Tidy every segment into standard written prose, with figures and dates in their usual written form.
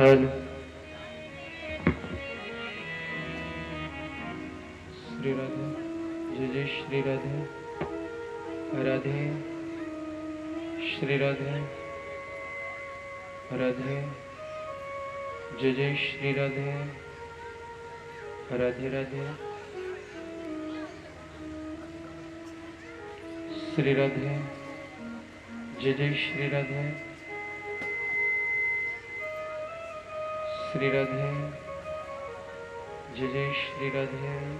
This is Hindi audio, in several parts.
हेलो। श्री राधे। जय जय श्री राधे। राधे। श्री राधे। राधे। जय जय श्री राधे। राधे राधे। श्री राधे। जय जय श्री राधे। श्री राधे। जय जय श्री राधे।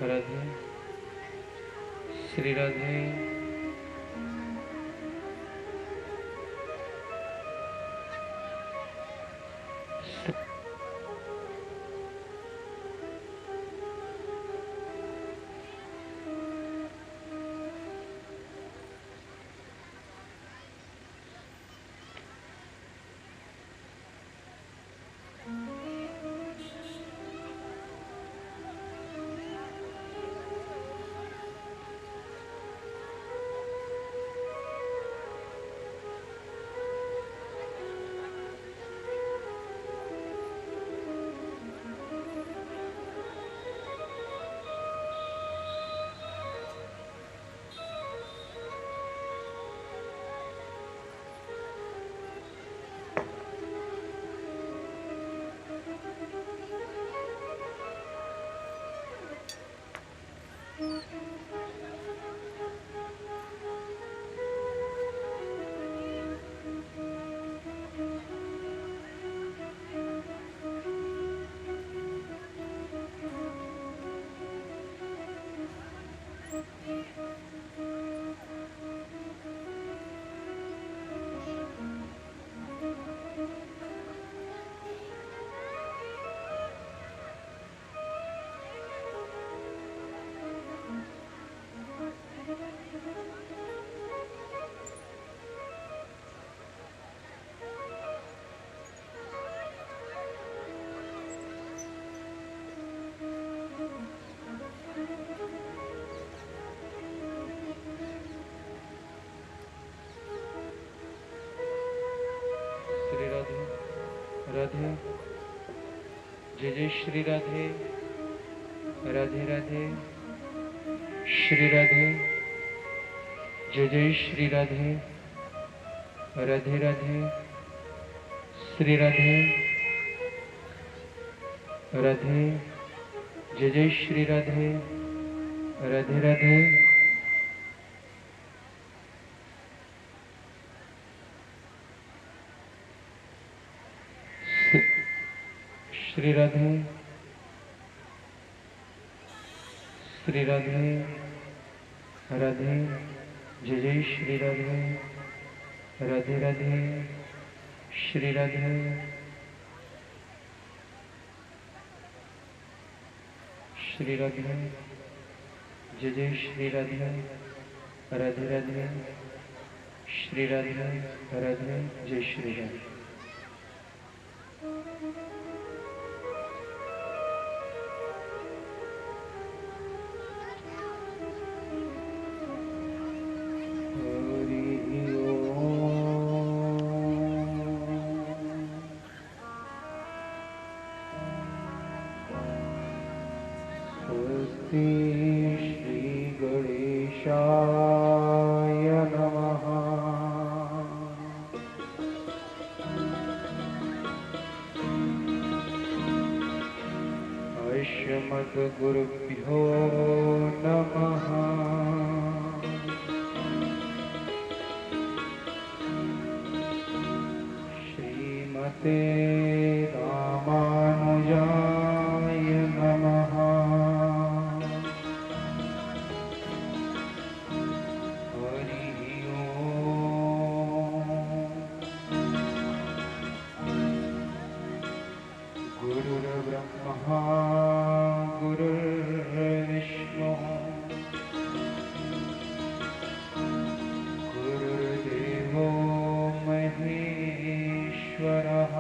राधे। श्री राधे। राधे। जय जय श्री राधे। राधे राधे। श्री राधे। जय जय श्री राधे। राधे राधे। श्री राधे। राधे। जय जय श्री राधे। राधे राधे। श्री राधे। श्री राधे। राधे। जय जय श्री राधे। राधे राधे। श्री राधे। श्री राधे। जय जय श्री राधे। राधे राधे। श्री राधे। राधे। जय श्री राधे। गुरुभ्यो नमः। श्रीमते रामानुजाय नमः। हरि ओम। गुरुर्ब्रह्मा गुरुर्विष्णु गुरुर्देवो महेश्वरः।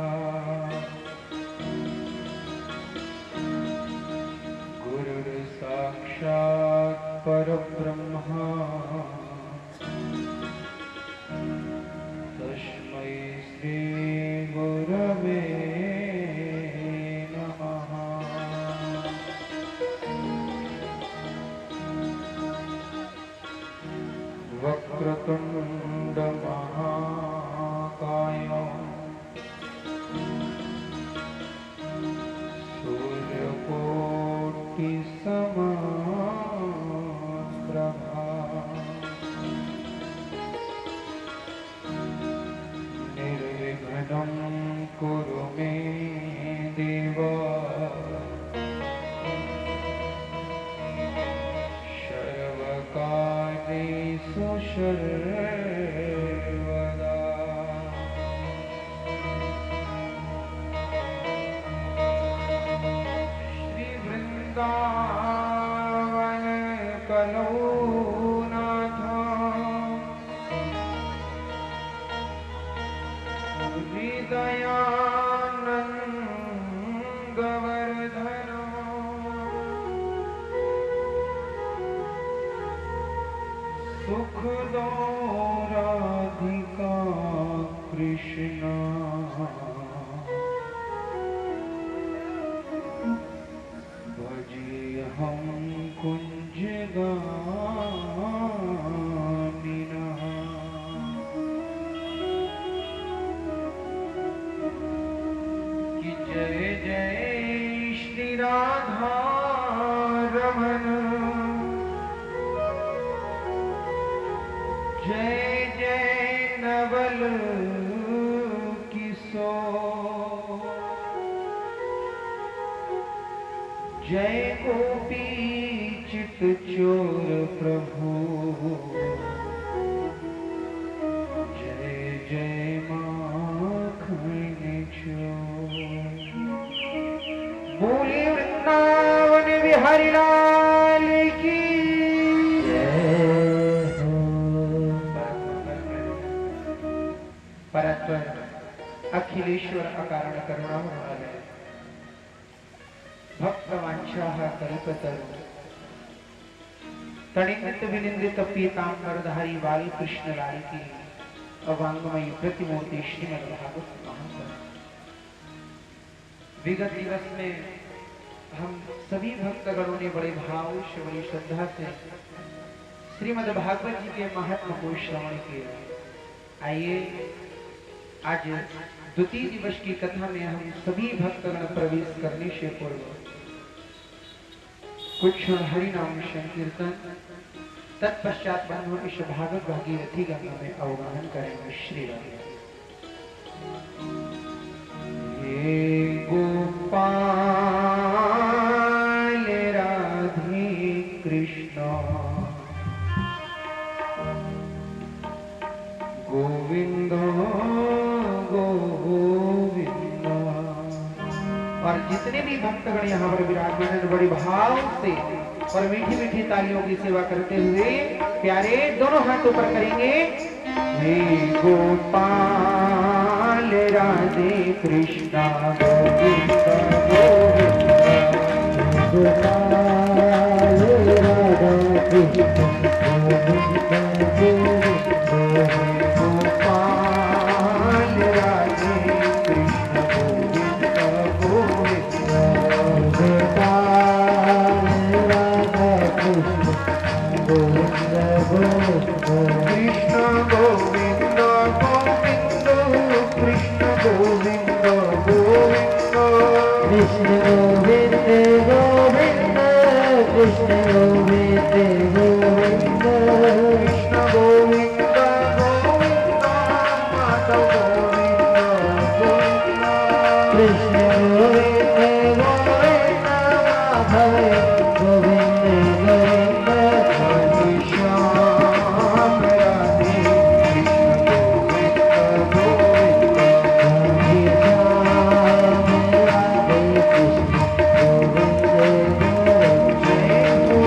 गुरुर्साक्षात् परब्रह्मा तस्मै श्री गुरवे नमः। वक्रतुंड महाकाय सूर्यकोटि समप्रभा निर्विघ्नं कुरु मे देव सर्वकार्येषु सर्वदा। श्री वृंदावन कलो नाथ हृदयानंद वर्धन सुख दो राधिका कृष्ण भजे हम कुंज गामिना। कि जय जय श्री राधा रमन जय जय नवल किशोर जय गोपी चित चोर प्रभु जय जय माखन चोर। बोले वृंदावन बिहारी लाल की परत्वर अखिलेश्वर अकारण करुणामय भक्तवांछाः कल्पतरु तणित विनिंदित पीतांबरधारी बाल कृष्ण लाल की अवांगमयी प्रतिमूर्ति श्रीमद् भागवत महापुराण। विगत दिवस में हम सभी भक्तगणों ने बड़े भाव से बड़ी श्रद्धा से श्रीमद् भागवत जी के महात्म को श्रवण किया। आइए आज द्वितीय दिवस की कथा में हम सभी भक्तगण प्रवेश करने से पूर्व कुछ हरि नाम संकीर्तन तत्पश्चात बंधु इस भागवत भागीरथी गाथा में अवगाहन करेंगे। श्री राम। हे गोपाल राधे कृष्ण गोविंद गोविंद। और जितने भी भक्तगण यहाँ पर विराजमान हैं बड़े भाव से और मीठी मीठी तालियों की सेवा करते हुए प्यारे दोनों हाथ ऊपर करेंगे। हे गोपाल राधे कृष्णा गोविंद गोविंद गोपाल राधा कृष्ण गोविंद गोविंद गोपाल राधे कृष्ण गोविंद गोविंद गोपाल राधा कृष्ण गोविंद गोविंद कृष्ण गोविंद गोविंद कृष्ण गोविंद गोविंद कृष्ण गोविंद गोविंद कृष्ण गोविंद गोविंद कृष्ण गोविंद गोविंद माधव गोविंद गोविंद कृष्ण गोविंद गोविंद माधव गोविंद गोविंद हरि श्याम राधे कृष्ण गोविंद गोविंद हरि श्याम राधे कृष्ण गोविंद गोविंद जय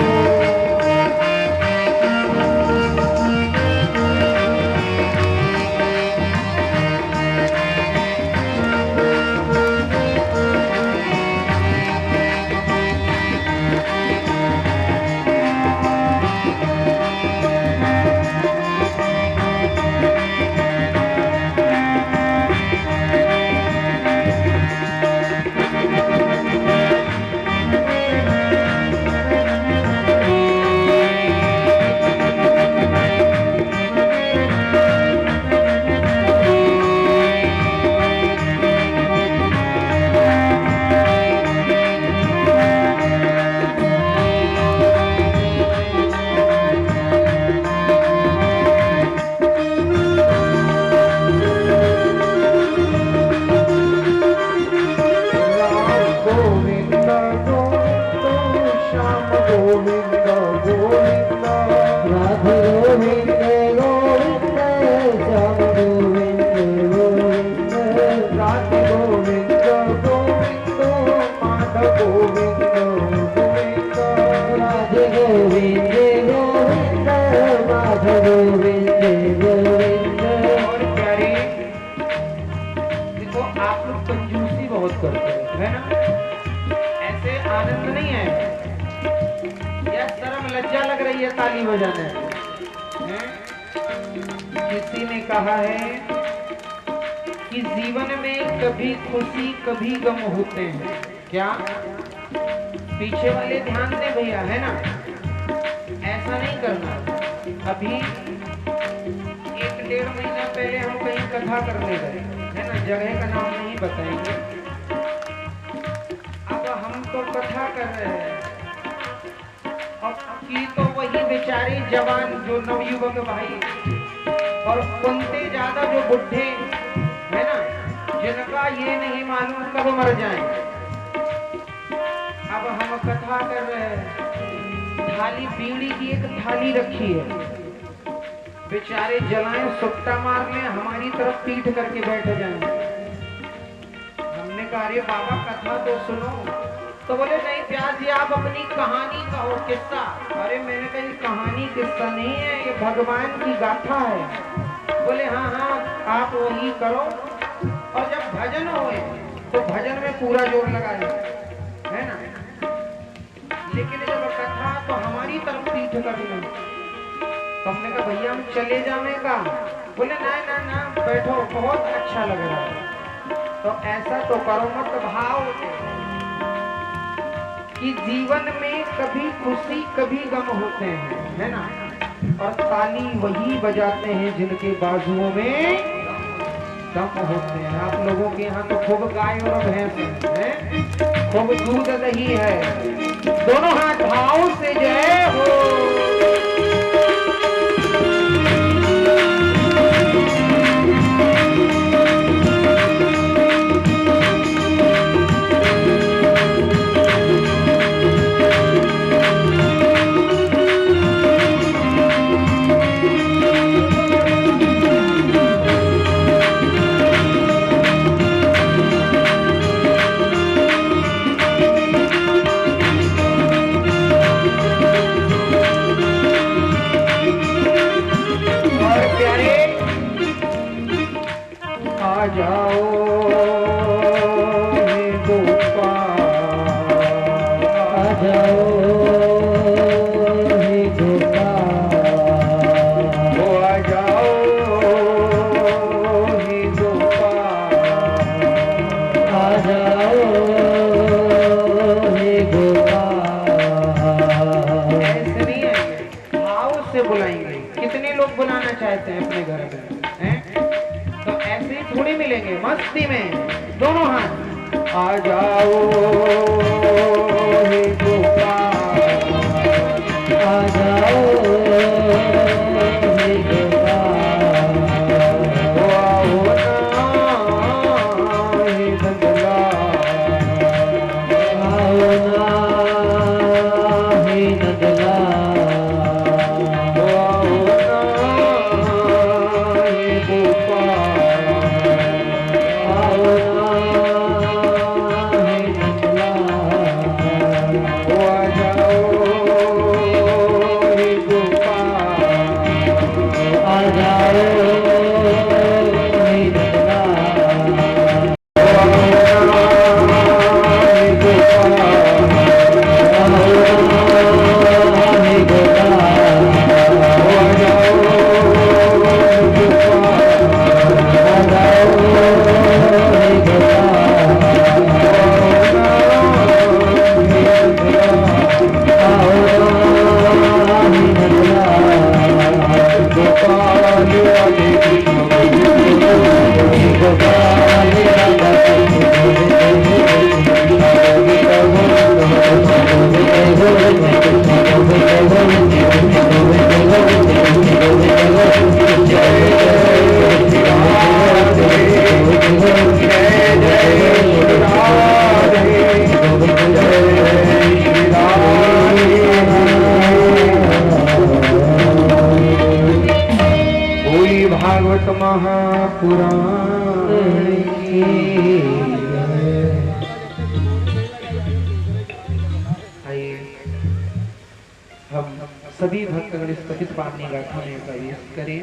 आनंद नहीं है या शर्म लज्जा लग रही है ताली बजाने? किसी ने कहा है कि जीवन में कभी खुशी कभी गम होते हैं। क्या? पीछे वाले ध्यान दें भैया, है ना? ऐसा नहीं करना। अभी 1-1.5 महीना पहले हम कहीं कथा करने गए, है ना? जगह का नाम नहीं बताएंगे। अब हम तो कथा कर रहे हैं और की तो वही बेचारे जवान जो नवयुवक भाई और उनसे ज्यादा जो बुढ़े, है ना, जिनका ये नहीं मालूम कब मर जाएं। अब हम कथा कर रहे हैं, थाली बीड़ी की एक थाली रखी है, बेचारे जलाएं, सुट्टा मार लें, हमारी तरफ पीठ करके बैठ जाएं। हमने कहा अरे बाबा कथा तो सुनो। तो बोले नहीं प्याज जी आप अपनी कहानी कहो, किस्सा। अरे मैंने कहा कहानी किस्सा नहीं है, ये भगवान की गाथा है। बोले हाँ हाँ आप वही करो। और जब भजन होए तो भजन में पूरा जोर लगा ले, है ना? लेकिन जब कथा तो हमारी तरफ पीठ कर ले। तो हमने कहा भैया हम चले जाएगा? बोले ना ना ना बैठो, बहुत अच्छा लग रहा है। तो ऐसा तो करो मत भाव कि जीवन में कभी खुशी कभी गम होते हैं, है ना? और ताली वही बजाते हैं जिनके बाजुओं में दम होते हैं। आप लोगों के यहाँ तो खूब गाय और भैंस है, खूब दूध दही है। दोनों हाथ भाव से जय हो। आ जाओ हे गोपाल, आ जाओ हे गोपाल, ओ आ जाओ हे गोपाल, आ जाओ हे गोपाल। ऐसे नहीं है, भाव से बुलाएंगे। कितने लोग बुलाना चाहते हैं अपने घर में? ऐसे थोड़ी मिलेंगे, मस्ती में दोनों हाथ। आ जाओ हे गोपाल, आ जाओ हे गोपाल, आओ ना हे नंदला, आओ ना हे नंदला, आओ ना हे गोपाल। भागवत महापुराण की। आइए हम सभी भक्तगण इस पतित पावनी गाथा में प्रवेश करें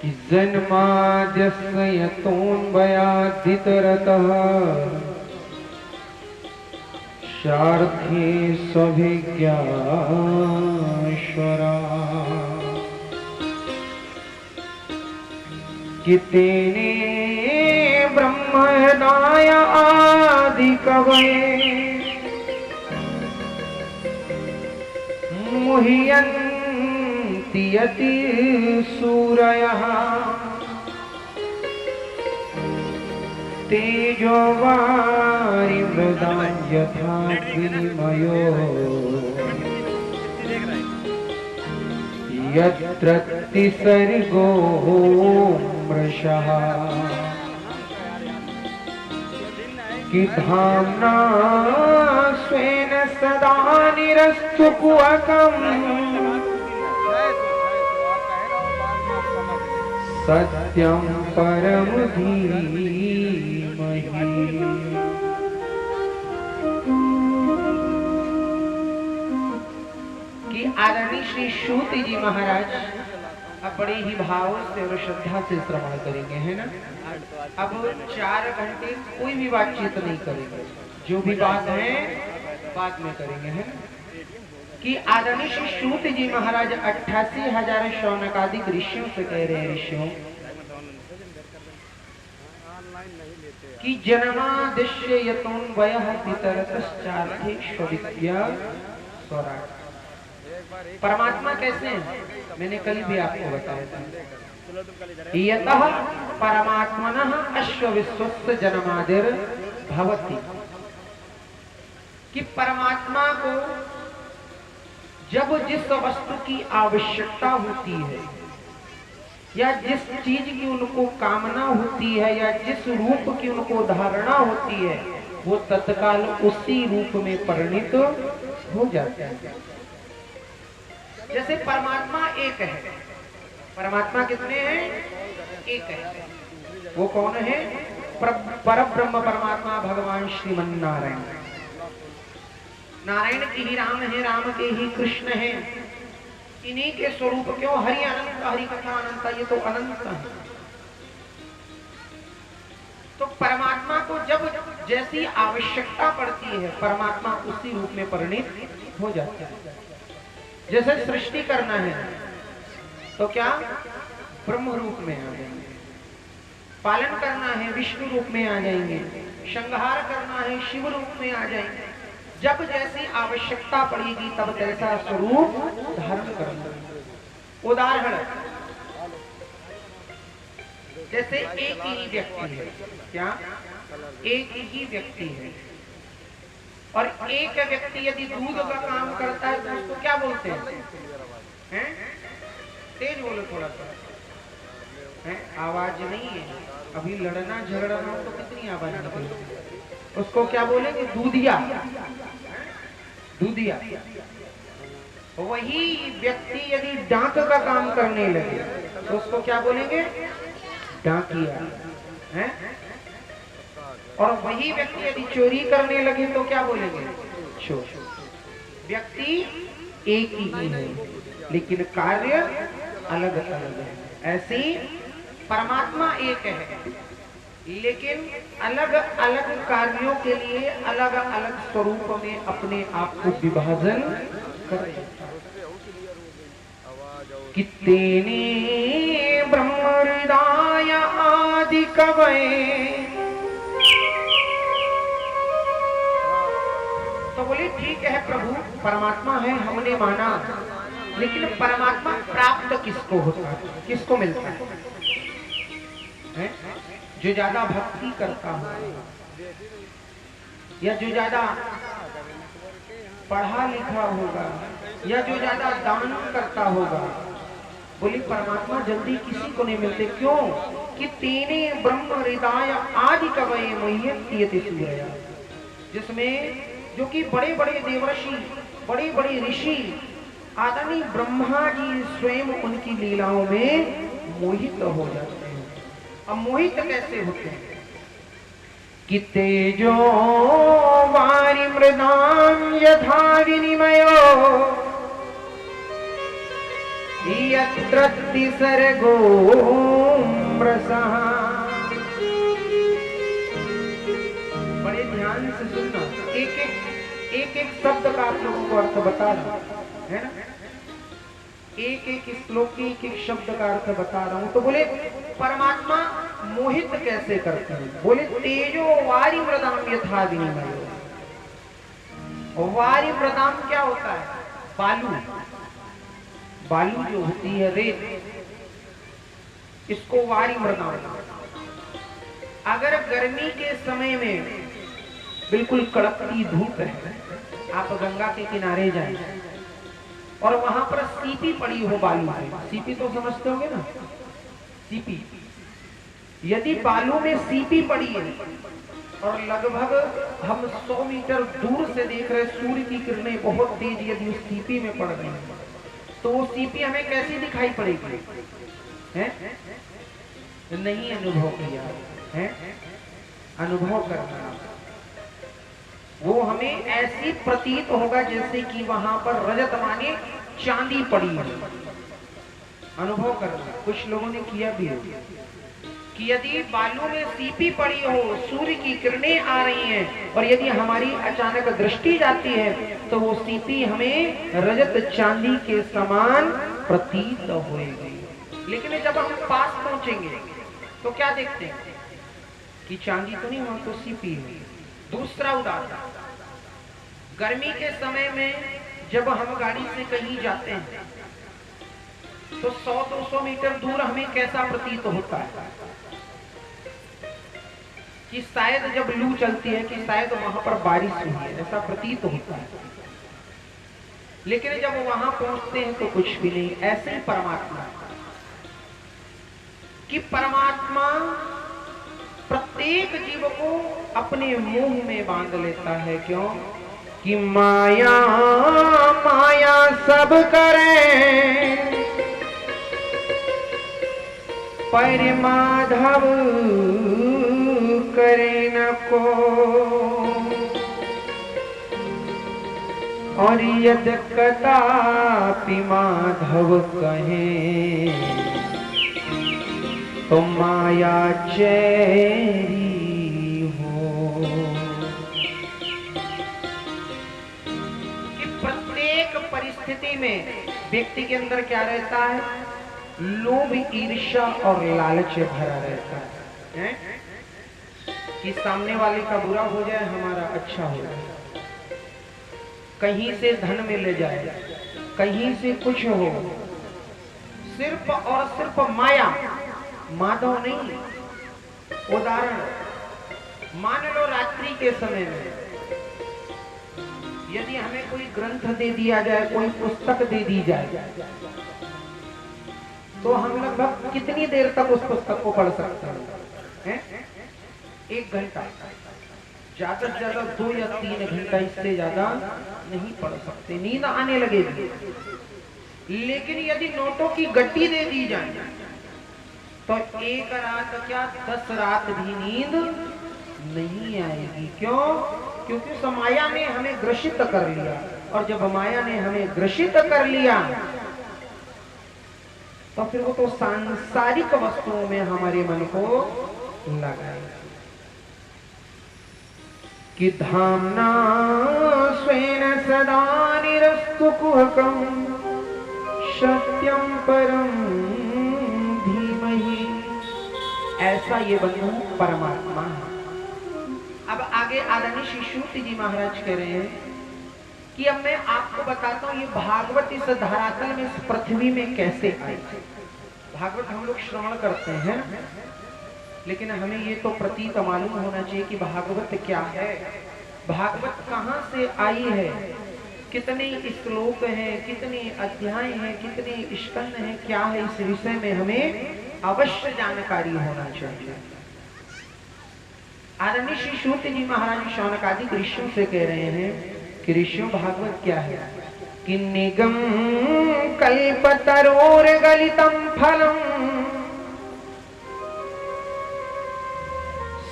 कि जन्माद्यस्य यतोऽन्वयादितरतः चार्थी सभिज्ञाश्वरा कितेने ब्रह्मदाय आदि कवये मुह्यन्ति यति सूरयः तेजो वारिमृदां यथा विनिमयो यत्र तिसर्गो मृषः कि धाम्ना स्वेन सदा निरस्तकुहकम् सत्यं परम धीमहि। कि आदरणीय श्री सूति जी महाराज अब बड़े ही भाव से और श्रद्धा से श्रवण करेंगे, है ना। अब 4 घंटे कोई भी बातचीत नहीं करेंगे, जो भी बात है बाद में करेंगे, है ना। कि आदरणीय श्री सूति जी महाराज 88,000 शौनकादिक ऋषियों से कह रहे हैं, ऋषियों कि जन्मादिश्य यतोन्वयः पितरतश्चार्थे स्वविद्या स्वराट। परमात्मा कैसे हैं, मैंने कल भी आपको बताया था। यतः परमात्मनः अश्व विश्वस्य जन्मादिर भवति। कि परमात्मा को जब जिस वस्तु की आवश्यकता होती है या जिस चीज की उनको कामना होती है या जिस रूप की उनको धारणा होती है, वो तत्काल उसी रूप में परिणित हो जाता है। जैसे परमात्मा एक है, परमात्मा कितने हैं, एक है। वो कौन है, परब्रह्म परमात्मा भगवान श्रीमन नारायण। नारायण के ही राम है, राम के ही कृष्ण है, इन्हीं के स्वरूप क्यों हरि अनंत, हरि कथा अनंत, ये तो अनंत है। तो परमात्मा को जब जैसी आवश्यकता पड़ती है परमात्मा उसी रूप में परिणित हो जाता है। जैसे सृष्टि करना है तो क्या ब्रह्म रूप में आ जाएंगे, पालन करना है विष्णु रूप में आ जाएंगे, संहार करना है शिव रूप में आ जाएंगे। जब जैसी आवश्यकता पड़ेगी तब तैसा स्वरूप धारण करना। उदाहरण, जैसे एक ही व्यक्ति है, क्या एक ही व्यक्ति है, और एक व्यक्ति यदि दूध का काम करता है तो उसको क्या बोलते हैं, तेज बोलो थोड़ा सा, आवाज नहीं है। अभी लड़ना झगड़ना हो तो कितनी आवाज निकलेगी, उसको क्या बोलेंगे, दूधिया, दूधिया। वही व्यक्ति यदि डाक का काम करने लगे तो उसको क्या बोलेंगे, डाकिया, है। और वही व्यक्ति यदि चोरी करने लगे तो क्या बोलेंगे, चोर। व्यक्ति एक ही है लेकिन कार्य अलग अलग है। ऐसे परमात्मा एक है लेकिन अलग अलग कार्यों के लिए अलग अलग स्वरूप में अपने आप को विभाजन कर। कितने ब्रह्म हृदय आदि कवये, तो बोले ठीक है प्रभु परमात्मा है, हमने माना, लेकिन परमात्मा प्राप्त किसको होता है, किसको मिलता है? जो ज्यादा भक्ति करता हो या जो ज्यादा पढ़ा लिखा होगा या जो ज्यादा दान करता होगा। बोली परमात्मा जल्दी किसी को नहीं मिलते, क्यों कि तेने ब्रह्म हृदय आदि कवये मुह्यन्ति सूरया, जिसमें जो कि बड़े बड़े देवर्षि, बड़े बड़े ऋषि, आदरणीय ब्रह्मा जी स्वयं उनकी लीलाओं में मोहित हो जाते हैं। अब मोहित कैसे होते हैं कि तेजो वारि मृदाम यथा विनिमयो यत्र तिसर्गो मृषः। बड़े ध्यान से सुनना, एक एक एक एक शब्द का आप लोगों को अर्थ बता रहा हूं, है ना? एक एक श्लोक की एक एक शब्द का अर्थ बता रहा हूं। तो बोले परमात्मा मोहित कैसे करते हैं? बोले तेजो वारी मृदाम यथा विनिमय। वारी मृदाम क्या होता है? बालू। बालू जो होती है रेत, इसको वारी मृदाम। अगर गर्मी के समय में बिल्कुल कड़कती धूप है, आप गंगा के किनारे जाएं और वहां पर सीपी पड़ी हो बालू में, सीपी तो समझते होंगे ना, सीपी। यदि बालू में सीपी पड़ी है और लगभग हम 100 मीटर दूर से देख रहे सूर्य की किरणें बहुत तेज यदि उस सीपी में पड़ रही है, तो वो सीपी हमें कैसी दिखाई पड़ेगी? है? नहीं अनुभव किया है? अनुभव करना, वो हमें ऐसी प्रतीत होगा जैसे कि वहां पर रजत माने चांदी पड़ी है। अनुभव करना, कुछ लोगों ने किया भी है कि यदि बालू में सीपी पड़ी हो, सूर्य की किरणें आ रही हैं और यदि हमारी अचानक दृष्टि जाती है तो वो सीपी हमें रजत चांदी के समान प्रतीत होएगी। लेकिन जब हम पास पहुंचेंगे तो क्या देखते हैं कि चांदी तो नहीं, वहां तो सीपी है। दूसरा उदाहरण, गर्मी के समय में जब हम गाड़ी से कहीं जाते हैं तो 100-200 मीटर दूर हमें कैसा प्रतीत होता है कि शायद जब लू चलती है कि शायद वहां पर बारिश हुई है, ऐसा प्रतीत होता है। लेकिन जब वहां पहुंचते हैं तो कुछ भी नहीं। ऐसे ही परमात्मा, कि परमात्मा प्रत्येक जीव को अपने मुंह में बांध लेता है। क्यों? कि माया माया सब करे पर माधव करे न को, और यद कदापि माधव कहे तो माया चेरी हो। कि प्रत्येक परिस्थिति में व्यक्ति के अंदर क्या रहता है? लोभ, ईर्ष्या और लालच भरा रहता है, कि सामने वाले का बुरा हो जाए, हमारा अच्छा हो जाए, कहीं से धन मिल जाए, कहीं से कुछ हो, सिर्फ और सिर्फ माया, माधव नहीं। उदाहरण, मान लो रात्रि के समय में यदि हमें कोई ग्रंथ दे दिया जाए, कोई पुस्तक दे दी जाए, तो हम लगभग कितनी देर तक उस पुस्तक को पढ़ सकते हैं? 1 घंटा, ज्यादा से ज्यादा 2 या 3 घंटा, इससे ज्यादा नहीं पढ़ सकते, नींद आने लगेगी। लेकिन यदि नोटों की गड्डी दे दी जाए तो 1 रात क्या 10 रात भी नींद नहीं आएगी। क्यों? क्योंकि उस माया ने हमें ग्रसित कर लिया, और जब माया ने हमें ग्रसित कर लिया तो फिर वो तो सांसारिक वस्तुओं में हमारे मन को लगाएगा। कि धामना स्वेन सदा निरस्तु कुहकम सत्यम परम धीमहि। ऐसा ये बंधु परमात्मा है। अब आगे आदरणीय श्री सूत जी महाराज कह रहे हैं कि अब मैं आपको बताता हूं ये भागवत इस धरातल में, इस पृथ्वी में कैसे आई। भागवत हम लोग श्रवण करते हैं, लेकिन हमें ये तो प्रतीत मालूम होना चाहिए कि भागवत क्या है, भागवत कहां से आई है, कितने श्लोक हैं, कितने अध्याय हैं, कितने स्कंद हैं, क्या है, इस विषय में हमें अवश्य जानकारी होना चाहिए। आदरणीय श्री सूत जी महाराज शौनकादिक ऋषियों से कह रहे हैं कि ऋषियों भागवत क्या है? कि निगम कल्पतरोर गलितम फलम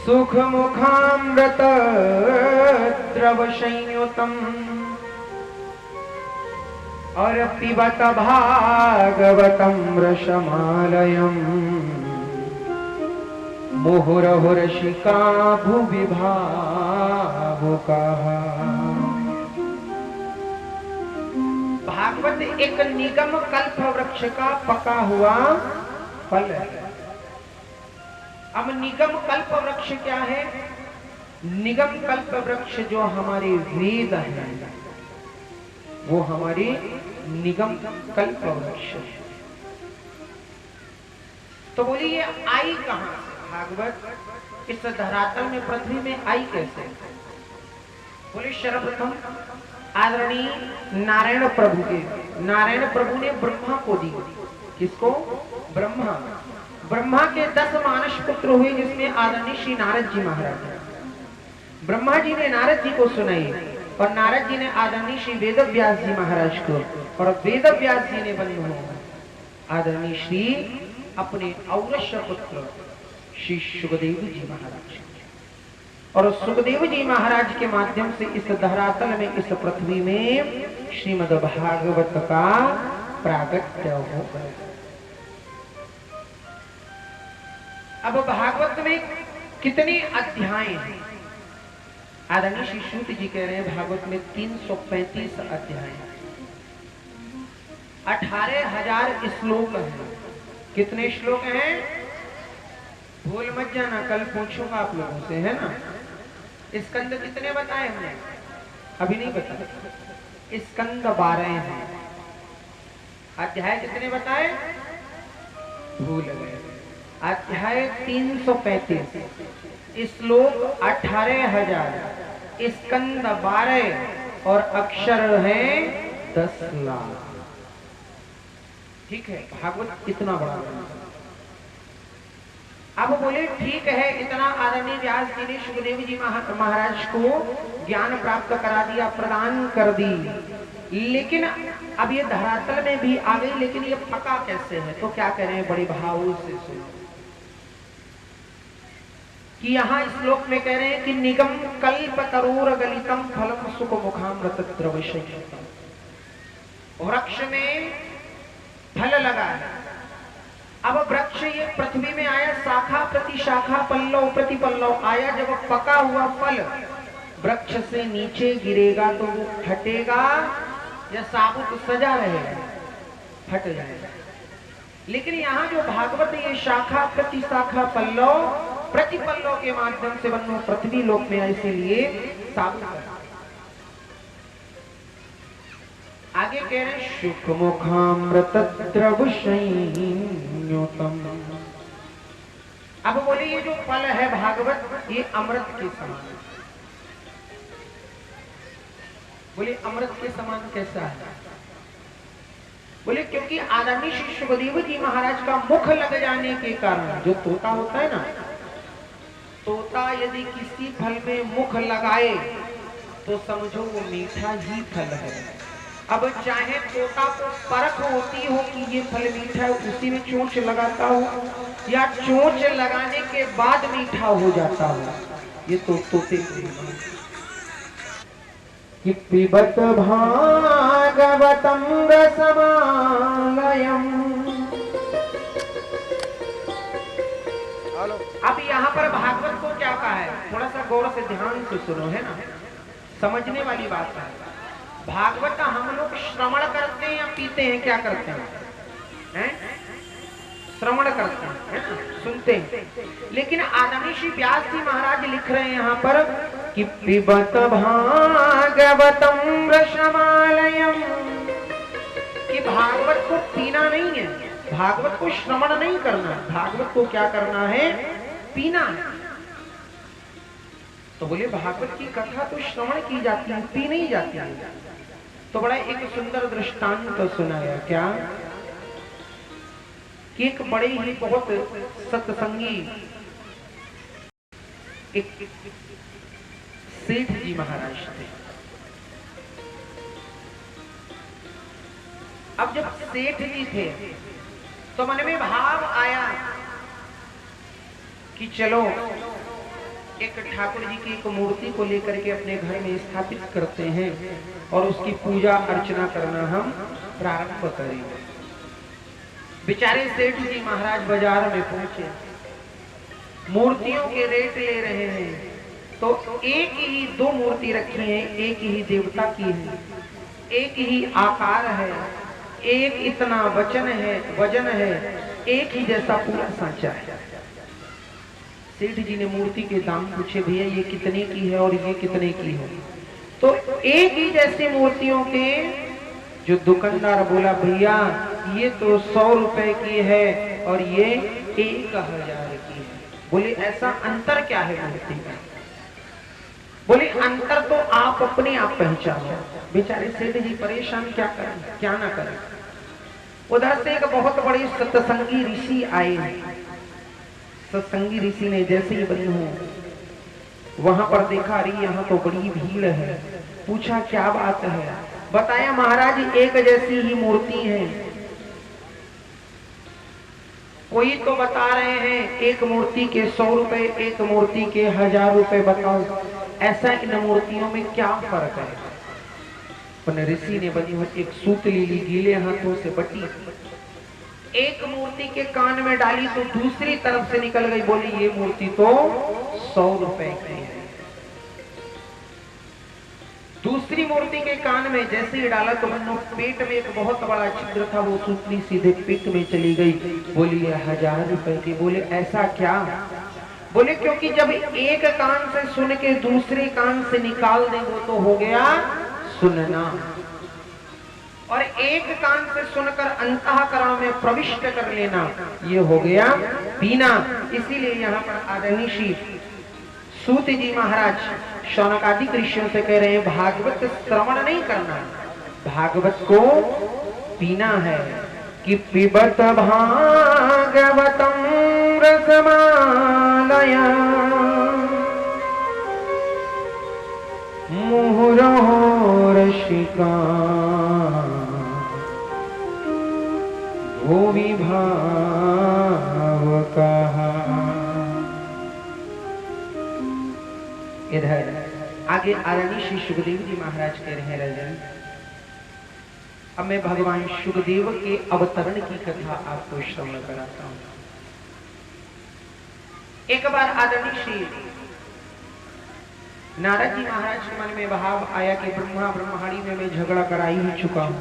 सुख मुखामृत द्रव संयुतम और पिबत भागवतम रसमालयम मुहुरहुरशिका भुवि भावुकाः। भागवत एक निगम कल्प वृक्ष का पका हुआ फल है। अब निगम कल्प वृक्ष क्या है? निगम कल्प वृक्ष जो हमारे वेद हैं वो हमारे निगम कल्प वृक्ष है। तो बोलिए ये आई कहां से? भागवत इस धरातल में, पृथ्वी में आई कैसे? बोले सर्वप्रथम आदरणीय नारायण प्रभु के, नारायण प्रभु ने ब्रह्मा को दी। किसको? ब्रह्मा। ब्रह्मा के 10 मानस पुत्र हुए, जिसमें आदरणीय श्री नारद जी महाराज। ब्रह्मा जी ने नारद जी को सुनाई और नारद जी ने आदरणीय श्री वेद व्यास जी महाराज को, और वेद व्यास जी ने बंधु आदरणीय श्री अपने औरस्य पुत्र श्री सुखदेव जी महाराज, और सुखदेव जी महाराज के माध्यम से इस धरातल में, इस पृथ्वी में श्रीमद् भागवत का प्रागट्य हो गया। अब भागवत में कितने अध्याय हैं? आदरणीय श्री सूत जी कह रहे हैं भागवत में 335 अध्याय, 18,000 श्लोक हैं। कितने श्लोक हैं? भूल मत जाना, कल पूछूंगा आप लोगों से, है ना। स्कंद कितने बताए हमने? अभी नहीं बताए। स्कंद 12 हैं। अध्याय कितने बताए? भूल गए। अध्याय 335, श्लोक 18,000, स्कंद 12 और अक्षर है 10 लाख। ठीक है, भागवत इतना बड़ा। अब बोले ठीक है, इतना आदरणीय व्यास जी ने सुखदेव जी महाराज को ज्ञान प्राप्त करा दिया, प्रदान कर दी, लेकिन अब ये धरातल में भी आ गई, लेकिन ये पका कैसे है? तो क्या कह रहे हैं बड़े भाव से सुनो कि यहाँ श्लोक में कह रहे हैं कि निगम कल्प तरूर गलितम फलम सुख मुखामृत द्रवशयितम। वृक्ष में फल लगा है। अब वृक्ष ये पृथ्वी में आया, शाखा प्रति शाखा, पल्लव प्रति पल्लव आया। जब पका हुआ फल वृक्ष से नीचे गिरेगा तो वो फटेगा या साबुत सजा रहेगा? फट जाएगा। लेकिन यहाँ जो भागवत ये शाखा प्रति शाखा, पल्लव प्रति पल्लव के माध्यम से बनो पृथ्वी लोक में, इसीलिए साबुत है। आगे कह रहे हैं सुख मुखामृत द्रवशयितम। अब बोले ये जो फल है भागवत, ये अमृत के समान। बोले अमृत के समान कैसा है? बोले क्योंकि आदरणीय श्री सुखदेव जी महाराज का मुख लग जाने के कारण, जो तोता होता है ना, तोता यदि किसी फल में मुख लगाए तो समझो वो मीठा ही फल है। अब चाहे तोता को परख होती हो कि ये फल मीठा है, उसी में चोंच लगाता हो, या चोंच लगाने के बाद मीठा हो जाता हो, ये तो तोते कि पिबत भागवतम रसमालयम। अब यहाँ पर भागवत को क्या कहा है? थोड़ा सा गौर से ध्यान से सुनो, है ना, समझने वाली बात है। भागवत हम लोग श्रवण करते हैं या पीते हैं? क्या करते हैं? श्रवण करते हैं, है ना, सुनते हैं। लेकिन आदरणीय श्री व्यास जी महाराज लिख रहे हैं यहाँ पर कि पिबत भागवतम रसमालयम, कि भागवत को पीना नहीं है, भागवत को श्रवण नहीं करना, भागवत को क्या करना है? पीना है। तो बोले भागवत की कथा तो श्रवण की जाती है, पी नहीं जाती है। तो बड़ा एक सुंदर दृष्टांत तो सुनाया। क्या? कि एक बड़े ही बहुत सत्संगी एक सेठ जी महाराज थे। अब जब सेठ जी थे तो मन में भाव आया कि चलो एक ठाकुर जी की एक मूर्ति को लेकर के अपने घर में स्थापित करते हैं और उसकी पूजा अर्चना करना हम प्रारंभ करेंगे। बेचारे सेठ जी महाराज बाजार में पहुंचे, मूर्तियों के रेट ले रहे हैं, तो एक ही 2 मूर्ति रखी है, एक ही देवता की है। एक ही आकार है, एक इतना वजन है, एक ही जैसा पूरा सांचा है। सेठ जी ने मूर्ति के दाम पूछे, भैया ये कितने की है और ये कितने की है? तो एक ही जैसी मूर्तियों के जो दुकानदार बोला, भैया ये तो 100 रुपए की है और ये 1000 की है। बोले ऐसा अंतर क्या है मूर्ति में? बोले अंतर तो आप अपने आप पहचानो। बेचारे सेठ जी परेशान, क्या करें क्या ना करें। उधर से एक बहुत बड़ी सत्संगी ऋषि आए। सत्संगी ऋषि ने जैसे ही बनी हो वहां पर देखा, अरे यहाँ तो बड़ी भीड़ है। पूछा क्या बात है? बताया महाराज एक जैसी ही मूर्ति है। कोई तो बता रहे हैं एक मूर्ति के 100 रुपए, एक मूर्ति के 1000 रुपए। बताओ ऐसा इन मूर्तियों में क्या फर्क है? ऋषि ने बनी हुई एक सूत ली, गीले हाथों से बटी, एक मूर्ति के कान में डाली तो दूसरी तरफ से निकल गई। बोली ये मूर्ति तो 100 रुपए की है। दूसरी मूर्ति के कान में जैसे ही डाला तो बनो पेट में एक बहुत बड़ा छिद्र था, वो सूतली सीधे पेट में चली गई। बोली ये 1000 रुपए की। बोले ऐसा क्या? बोले क्योंकि जब एक कान से सुन के दूसरे कान से निकाल दे वो तो हो गया सुनना, और एक कान से सुनकर अंतःकरण में प्रविष्ट कर लेना ये हो गया पीना। इसीलिए यहाँ पर आदरणीय श्री सूत जी महाराज शौनकादि ऋषियों से कह रहे हैं भागवत श्रवण नहीं करना, भागवत को पीना है। कि पिबत भागवतम रसमालया मुहुरो रसिका भूमि भाव कहा। इधर आगे आदरणीय श्री सुखदेव जी महाराज कह रहे हैं, राजन अब मैं भगवान सुखदेव के अवतरण की कथा आपको श्रवण कराता हूं। एक बार आदरणीय श्री नारद जी महाराज के मन में भाव आया कि ब्रह्मा ब्रह्माणी में मैं झगड़ा करा ही चुका हूं,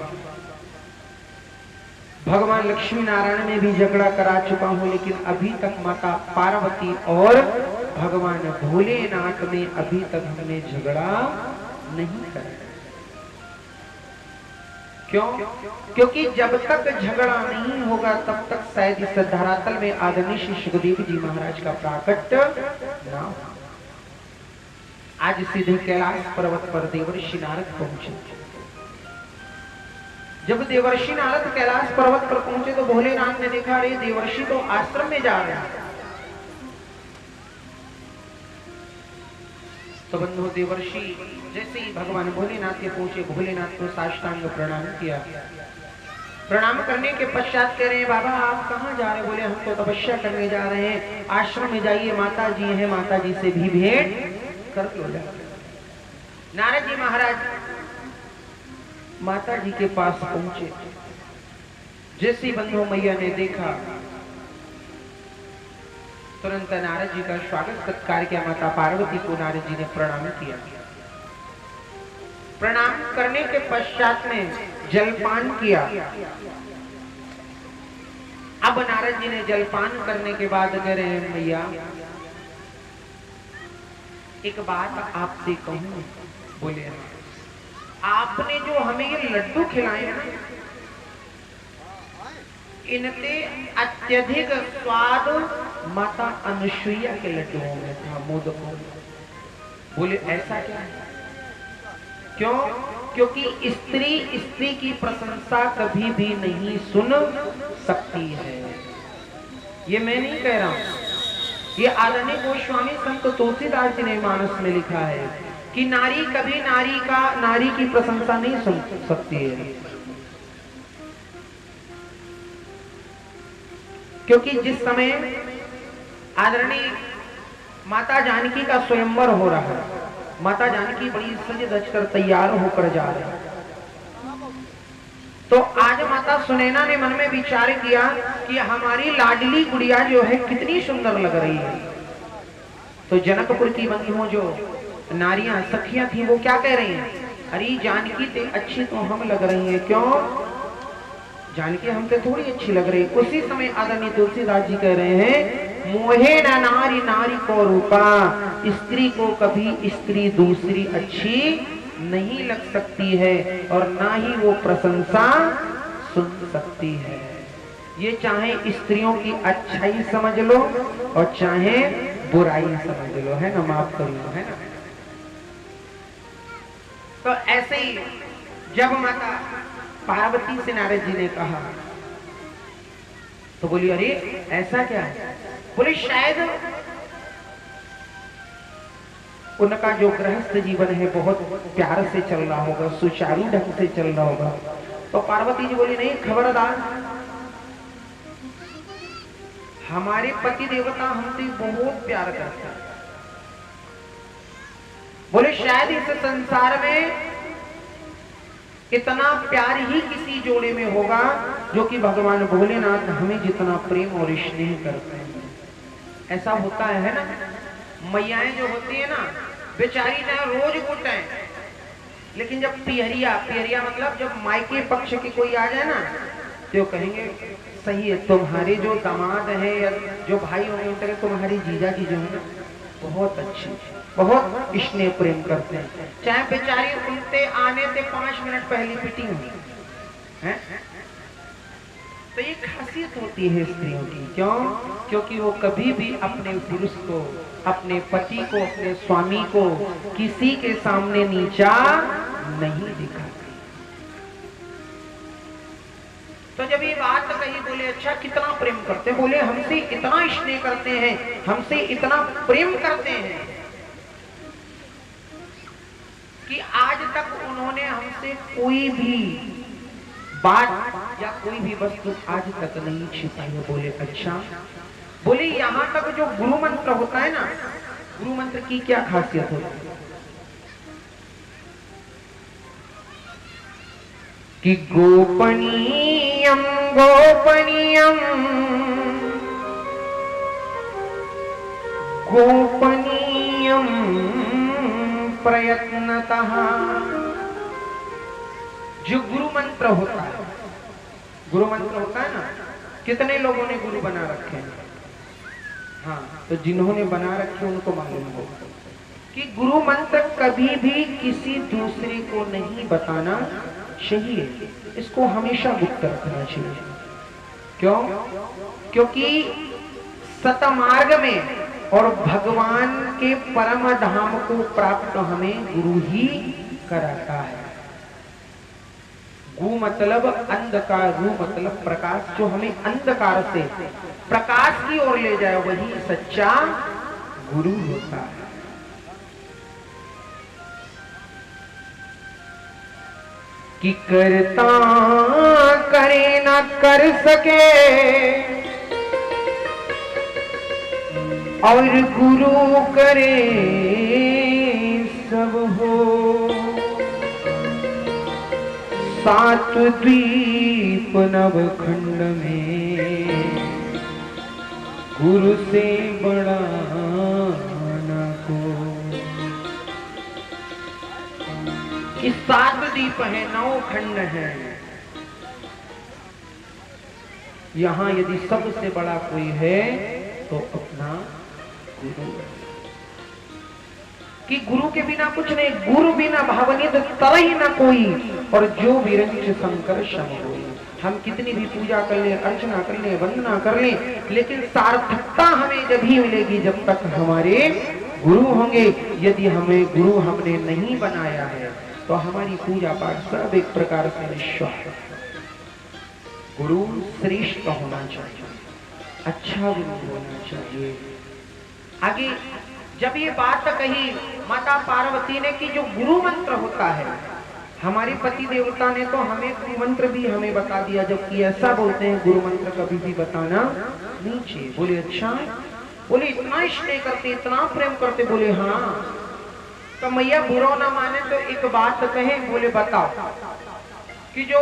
भगवान लक्ष्मी नारायण में भी झगड़ा करा चुका हूं, लेकिन अभी तक माता पार्वती और भगवान भोलेनाथ में अभी तक हमने झगड़ा नहीं करा। क्यों? क्योंकि जब तक झगड़ा नहीं होगा तब तक शायद इस धरातल में आदरणीय श्री सुखदेव जी महाराज का प्राकट्य ना हो। आज सीधे कैलाश पर्वत पर देवर्षि नारद पहुंचे। जब देवर्षि नारद कैलाश पर्वत पर पहुंचे तो भोलेनाथ ने देखा, अरे देवर्षि तो आश्रम में जा रहे हैं। तो बंधु देवर्षि जैसे ही भगवान भोलेनाथ के पहुंचे, भोलेनाथ को साष्टांग प्रणाम किया। प्रणाम करने के पश्चात कह रहे हैं, बाबा आप कहाँ जा रहे हैं? बोले हम तो तपस्या करने जा रहे हैं, आश्रम में जाइए, माता जी हैं, माता जी से भी भेंट कर लो। नारद जी महाराज माता जी के पास पहुंचे। जैसे बंधु मैया ने देखा तुरंत नारद जी का स्वागत सत्कार किया। माता पार्वती को नारद जी ने प्रणाम किया। प्रणाम करने के पश्चात में जलपान किया। अब नारद जी ने जलपान करने के बाद कह रहे हैं, मैया एक बात आपसे कहूं। बोले आपने जो हमें ये लड्डू खिलाए ना, इनसे अत्यधिक स्वाद माता अनुसुईया के लड्डुओं में था, मोदकों में। बोले ऐसा क्या है? क्यों? क्योंकि स्त्री की प्रशंसा कभी भी नहीं सुन सकती है। ये मैं नहीं कह रहा हूं, ये आदरणीय गोस्वामी संत तुलसीदास जी ने मानस में लिखा है कि नारी कभी नारी की प्रशंसा नहीं सुन सकती है। क्योंकि जिस समय आदरणीय माता जानकी का स्वयंवर हो रहा है, माता जानकी बड़ी सज धज कर तैयार होकर जा रही है, तो आज माता सुनैना ने मन में विचार किया कि हमारी लाडली गुड़िया जो है कितनी सुंदर लग रही है। तो जनकपुर की बंधुओं जो नारियां सखियां थी वो क्या कह रही हैं? अरे जानकी ते अच्छी तो हम लग रही है, क्यों? जानकी हमसे थोड़ी अच्छी लग रही। उसी समय आदरणीय तुलसीदास जी कह रहे हैं, मोहे न नारी नारी को रूपा, स्त्री को कभी स्त्री दूसरी अच्छी नहीं लग सकती है और ना ही वो प्रशंसा सुन सकती है। ये चाहे स्त्रियों की अच्छाई समझ लो और चाहे बुराई समझ लो, है ना, माफ कर लो, है ना। तो ऐसे ही जब माता पार्वती से नारद जी ने कहा तो बोली अरे ऐसा क्या है? बोले शायद उनका जो गृहस्थ जीवन है बहुत प्यार से चल रहा होगा, सुचारू ढंग से चल रहा होगा। तो पार्वती जी बोली नहीं, खबरदार, हमारे पति देवता हमसे बहुत प्यार करते हैं। बोले शायद इस संसार में इतना प्यार ही किसी जोड़े में होगा जो कि भगवान भोलेनाथ हमें जितना प्रेम और स्नेह करते हैं। ऐसा होता है ना, मैयाएं जो होती है ना, बेचारी ना रोज कुटाएं, लेकिन जब पिहरिया मतलब जब मायके पक्ष के कोई आ जाए ना तो कहेंगे सही है, तुम्हारे जो दामाद है या जो भाई होंगे उनके, तुम्हारी जीजा जी जो है बहुत अच्छी, बहुत स्नेह प्रेम करते हैं, चाहे बेचारी उनसे आने से 5 मिनट पहले पिटी हुई है। तो ये खासियत होती है स्त्रियों की, क्यों? क्योंकि वो कभी भी अपने पुरुष को, अपने पति को, अपने स्वामी को किसी के सामने नीचा नहीं दिखाती। तो जब ये बात कही, बोले अच्छा कितना प्रेम करते हैं? बोले हमसे इतना स्नेह करते हैं, हमसे इतना प्रेम करते हैं कि आज तक उन्होंने हमसे कोई भी बात या कोई भी वस्तु आज तक नहीं छिपाई है। बोले अच्छा। बोले यहां तक जो गुरु मंत्र होता है ना, गुरु मंत्र की क्या खासियत होती है कि गोपनीयम गोपनीयम गोपनीयम प्रयत्नतः। जो गुरु मंत्र होता है, गुरु मंत्र होता है ना, कितने लोगों ने गुरु बना रखे हैं? हाँ, तो जिन्होंने बना रखे उनको मालूम हो कि गुरु मंत्र कभी भी किसी दूसरे को नहीं बताना चाहिए, इसको हमेशा गुप्त रखना चाहिए। क्यों? क्योंकि सतमार्ग में और भगवान के परम धाम को प्राप्त हमें गुरु ही कराता है। गु मतलब अंधकार, रू मतलब प्रकाश, जो हमें अंधकार से प्रकाश की ओर ले जाए वही सच्चा गुरु होता है। कि करता करे ना कर सके और गुरु करे सब हो। सात द्वीप नवखंड में गुरु से बड़ा ना को। इस 7 द्वीप है, 9 खंड है, यहां यदि सबसे बड़ा कोई है तो अपना गुरु। कि गुरु के बिना कुछ नहीं, गुरु बिना भावनित तरह ही ना कोई, और जो विरंच शंकर शम होई। हम कितनी भी पूजा कर ले, अर्चना कर ले, वंदना कर ले, लेकिन सार्थकता हमें जब ही मिलेगी जब तक हमारे गुरु होंगे। यदि हमें गुरु हमने नहीं बनाया है तो हमारी पूजा पाठ सब एक प्रकार से निष्फल है। गुरु श्रेष्ठ होना चाहिए, अच्छा गुरु होना चाहिए। आगे जब ये बात कही माता पार्वती ने कि जो गुरु मंत्र होता है, हमारे पति देवता ने तो हमें गुरु मंत्र भी हमें बता दिया, जबकि ऐसा बोलते हैं गुरु मंत्र कभी भी बताना नहीं चाहिए। बोले अच्छा, बोले इतना स्नेह करते, इतना प्रेम करते? बोले हाँ। तो मैया बुरा ना माने तो एक बात कहे। बोले बताओ। कि जो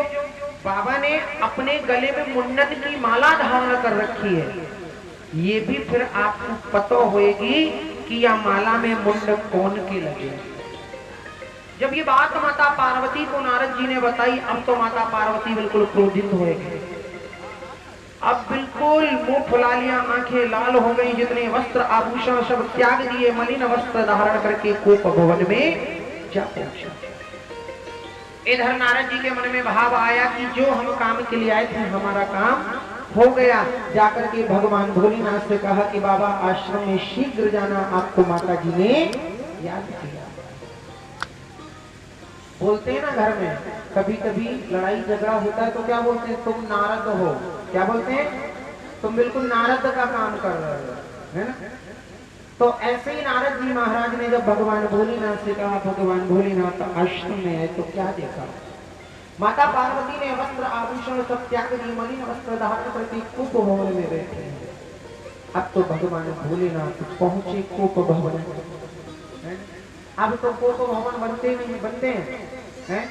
बाबा ने अपने गले में मुंडन की माला धारण कर रखी है, ये भी फिर आपको पता होगी कि यह माला में मुंड कौन के लगे। जब ये बात माता पार्वती को नारद जी ने बताई। अब तो माता पार्वती बिल्कुल क्रोधित हो गई, अब बिल्कुल मुंह फुला लिया, आंखें लाल हो गई, जितने वस्त्र आभूषण सब त्याग दिए, मलिन वस्त्र धारण करके कोप भवन में जा पहुंचा। इधर नारद जी के मन में भाव आया कि जो हम काम के लिए आए थे हमारा काम हो गया। जाकर के भगवान भोलेनाथ से कहा कि बाबा आश्रम में शीघ्र जाना, आपको माता जी ने याद किया। बोलते हैं ना घर में कभी कभी लड़ाई झगड़ा होता है तो क्या बोलते हैं, तुम नारद हो। क्या बोलते हैं, तुम बिल्कुल नारद का काम कर रहे हो, है ना। तो ऐसे ही नारद जी महाराज ने जब भगवान भोलेनाथ से कहा, भगवान भोलेनाथ आश्रम में है, तो क्या देखा, माता पार्वती ने वस्त्र आभूषण सब त्याग दिए, मलिन वस्त्र धारण करके कोप भवन में बैठे हैं। अब तो भगवान भोलेनाथ पहुंचे कोप भवन, अब तो कोप भवन बनते नहीं बनते हैं।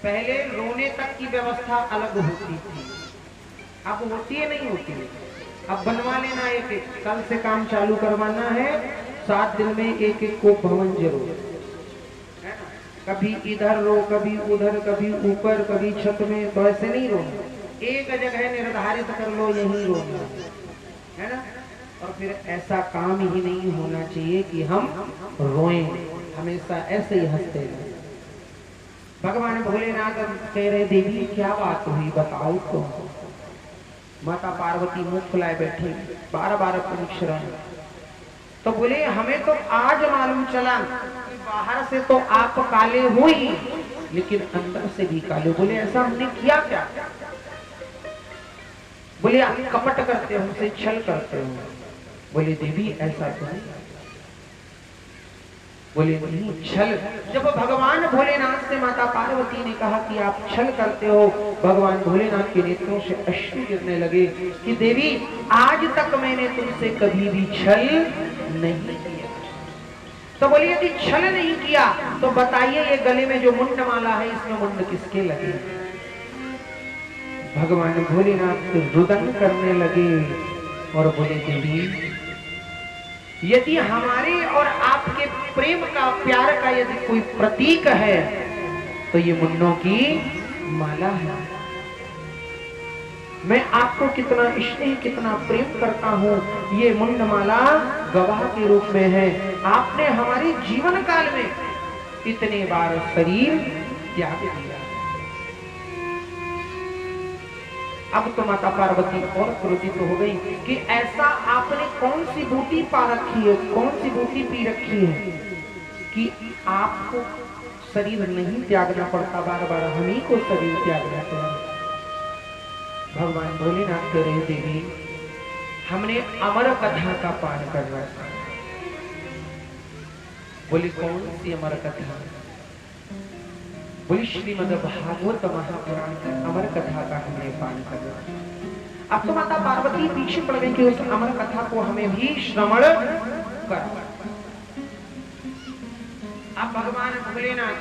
पहले रोने तक की व्यवस्था अलग होती थी, अब होती है नहीं होती है। अब बनवा लेना, एक एक कल से काम चालू करवाना है, 7 दिन में एक एक कोप भवन जरूर है ना। कभी इधर रो, कभी उधर, कभी ऊपर, कभी छत में, तो ऐसे नहीं रोना, एक जगह निर्धारित कर लो यही रोना है ना। और फिर ऐसा काम ही नहीं होना चाहिए कि हम रोएं, हमेशा ऐसे ही हंसते रहे। भगवान भोलेनाथ कह रहे, देवी क्या बात हुई बताओ तो। माता पार्वती मुंह फुलाए बैठे, बार बार पूछ रहे। तो बोले, हमें तो आज मालूम चला कि बाहर से तो आप काले हुई, लेकिन अंदर से भी काले। बोले, ऐसा हमने किया क्या? बोले, आप कपट करते हो, हमसे छल करते हो। बोले, देवी ऐसा तो नहीं। बोले, नहीं छल। जब भगवान भोलेनाथ से माता पार्वती ने कहा कि आप छल करते हो, भगवान भोलेनाथ के नेत्रों से अश्रु गिरने लगे कि देवी आज तक मैंने तुमसे कभी भी छल नहीं किया। तो बोले, यदि छल नहीं किया तो बताइए ये गले में जो मुंड माला है, इसमें मुंड किसके लगे? भगवान भोलेनाथ रुदन करने लगे और बोले, देवी यदि हमारे और आपके प्रेम का, प्यार का यदि कोई प्रतीक है तो ये मुन्नों की माला है। मैं आपको कितना स्नेह, कितना प्रेम करता हूँ, ये मुंड माला गवाह के रूप में है। आपने हमारे जीवन काल में इतने बार शरीर त्याग दिया। अब तो माता पार्वती और क्रोधित हो गई कि ऐसा आपने कौन सी बूटी पा रखी है, कौन सी बूटी पी रखी है कि आपको शरीर नहीं त्यागना पड़ता, बार बार हम ही को शरीर त्यागना पड़ता। भगवान भोलेनाथ कह रहे, देवी हमने अमर कथा का पान करना था। बोली, कौन सी अमर कथा? बोली, श्रीमद् भागवत महापुराण की अमर कथा का हमने पान करना। अब तो माता पार्वती पीछे पड़ गई कि उस अमर कथा को हमें भी श्रवण कर। अब भगवान भोलेनाथ